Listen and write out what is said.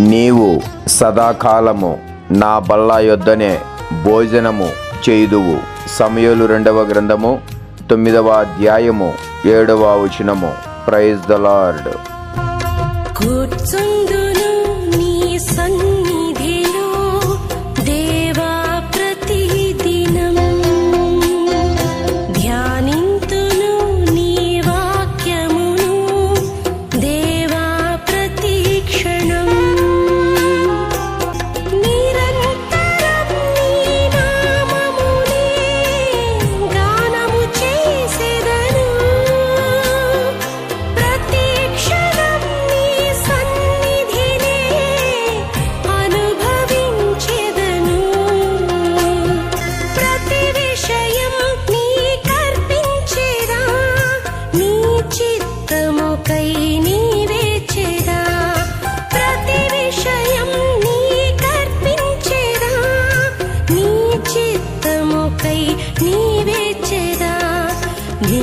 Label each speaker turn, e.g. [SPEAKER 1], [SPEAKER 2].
[SPEAKER 1] నీవు సదాకాలము నా బల్ల యొద్దనే భోజనము చేయుదువు. సమూయేలు 2వ గ్రంథము 9వ అధ్యాయము 7వ వచనము. Praise the lord.
[SPEAKER 2] కూర్చుందును నీ సన్నిధిలో దేవా ప్రతిదినం, ధ్యానింతును నీ వాక్యమును దేవా ప్రతిక్షణం. నిరంతరం నీ నామమునే గానము చేసెదను, ప్రతిక్షణం నీ సన్నిధినే అనుభవించెదను. ప్రతి విషయం నీకర్పించెదా, నీ చిత్తముకై నీవేచెదా. ప్రతి విషయం నీకర్పించెదా, నీ చిత్తముకై నీవేచెదా. నీ